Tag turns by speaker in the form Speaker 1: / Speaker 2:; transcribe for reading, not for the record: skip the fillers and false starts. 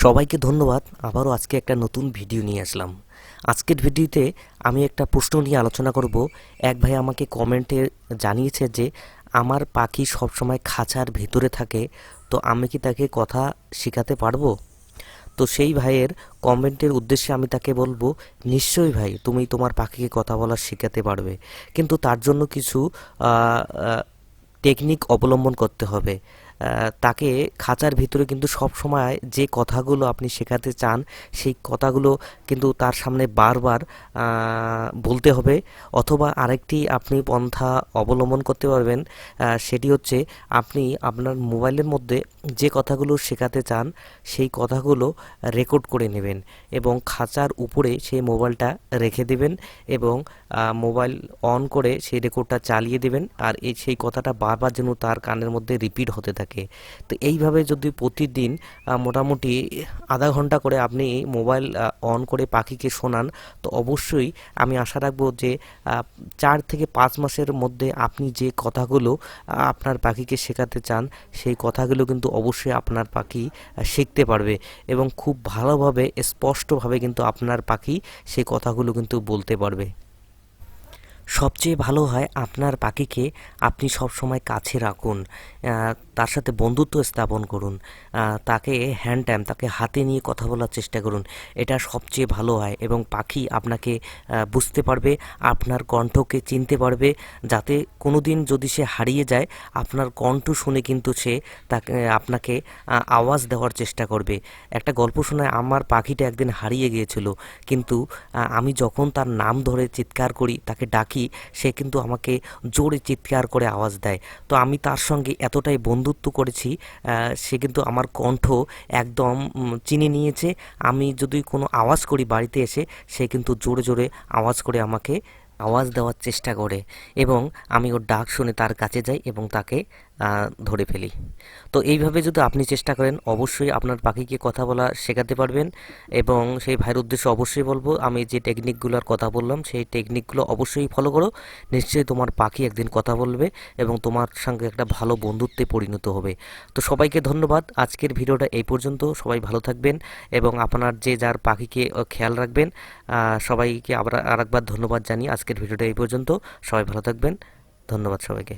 Speaker 1: সবাইকে ধন্যবাদ। আবারও আজকে একটা নতুন ভিডিও নিয়ে আসলাম। আজকের ভিডিওতে আমি একটা প্রশ্ন নিয়ে আলোচনা করব। এক ভাই আমাকে কমেন্টে জানিয়েছে যে আমার পাখি সবসময় খাঁচার ভেতরে থাকে, তো আমি কি তাকে কথা শেখাতে পারবো? তো সেই ভাইয়ের কমেন্টের উদ্দেশ্যে আমি তাকে বলবো, নিশ্চয়ই ভাই, তুমি তোমার পাখিকে কথা বলা শেখাতে পারবে, কিন্তু তার জন্য কিছু টেকনিক অবলম্বন করতে হবে। তাকে খাঁচার ভিতরে কিন্তু সব সময় যে কথাগুলো আপনি শেখাতে চান সেই কথাগুলো কিন্তু তার সামনে বারবার বলতে হবে। অথবা আরেকটি আপনি পন্থা অবলম্বন করতে পারবেন, সেটি হচ্ছে আপনি আপনার মোবাইলের মধ্যে যে কথাগুলো শেখাতে চান সেই কথাগুলো রেকর্ড করে নেবেন এবং খাঁচার উপরে সেই মোবাইলটা রেখে দেবেন এবং মোবাইল অন করে সেই রেকর্ডটা চালিয়ে দেবেন। আর সেই কথাটা বারবার যেন তার কানের মধ্যে রিপিট হতে থাকে। তো এইভাবে যদি প্রতিদিন মোটামুটি আধা ঘন্টা করে আপনি মোবাইল অন করে পাখিকে শোনান, তো অবশ্যই আমি আশা রাখবো যে 4 থেকে 5 মাসের মধ্যে আপনি যে কথাগুলো আপনার পাখিকে শেখাতে চান সেই কথাগুলো কিন্তু অবশ্যই আপনার পাখি শিখতে পারবে এবং খুব ভালোভাবে স্পষ্টভাবে কিন্তু আপনার পাখি সেই কথাগুলো কিন্তু বলতে পারবে। সবচেয়ে ভালো হয় আপনার পাখিকে আপনি সবসময় কাছে রাখুন, তার সাথে বন্ধুত্ব স্থাপন করুন, তাকে হ্যান্ড টাইম, তাকে হাতে নিয়ে কথা বলার চেষ্টা করুন। এটা সবচেয়ে ভালো হয় এবং পাখি আপনাকে বুঝতে পারবে, আপনার কণ্ঠকে চিনতে পারবে, যাতে কোনো দিন যদি সে হারিয়ে যায় আপনার কণ্ঠ শুনে কিন্তু সে তাকে আপনাকে আওয়াজ দেওয়ার চেষ্টা করবে। একটা গল্প শোনায়, আমার পাখিটা একদিন হারিয়ে গিয়েছিল, কিন্তু আমি যখন তার নাম ধরে চিৎকার করি, তাকে ডাকি, সে কিন্তু আমাকে জোরে চিৎকার করে আওয়াজ দেয়। তো আমি তার সঙ্গে এতটাই বন্ধুত্ব করেছি, সে কিন্তু আমার কণ্ঠ একদম চিনে নিয়েছে। আমি যদি কোনো আওয়াজ করি বাড়িতে এসে, সে কিন্তু জোরে জোরে আওয়াজ করে আমাকে আওয়াজ দেওয়ার চেষ্টা করে এবং আমি ওর ডাক শুনে তার কাছে যাই এবং তাকে ধরে ফেলি। তো এইভাবে যদি আপনি চেষ্টা করেন, অবশ্যই আপনার পাখিকে কথা বলা শেখাতে পারবেন। এবং সেই ভাইয়ের উদ্দেশ্যে অবশ্যই বলবো, আমি যে টেকনিকগুলোর কথা বললাম সেই টেকনিকগুলো অবশ্যই ফলো করো। নিশ্চয়ই তোমার পাখি একদিন কথা বলবে এবং তোমার সঙ্গে একটা ভালো বন্ধুত্বে পরিণত হবে। তো সবাইকে ধন্যবাদ। আজকের ভিডিওটা এই পর্যন্ত। সবাই ভালো থাকবেন এবং আপনার যে যার পাখিকে খেয়াল রাখবেন। সবাইকে আবার আরেকবার ধন্যবাদ জানিয়ে আজকের ভিডিওটা এই পর্যন্ত। সবাই ভালো থাকবেন। ধন্যবাদ সবাইকে।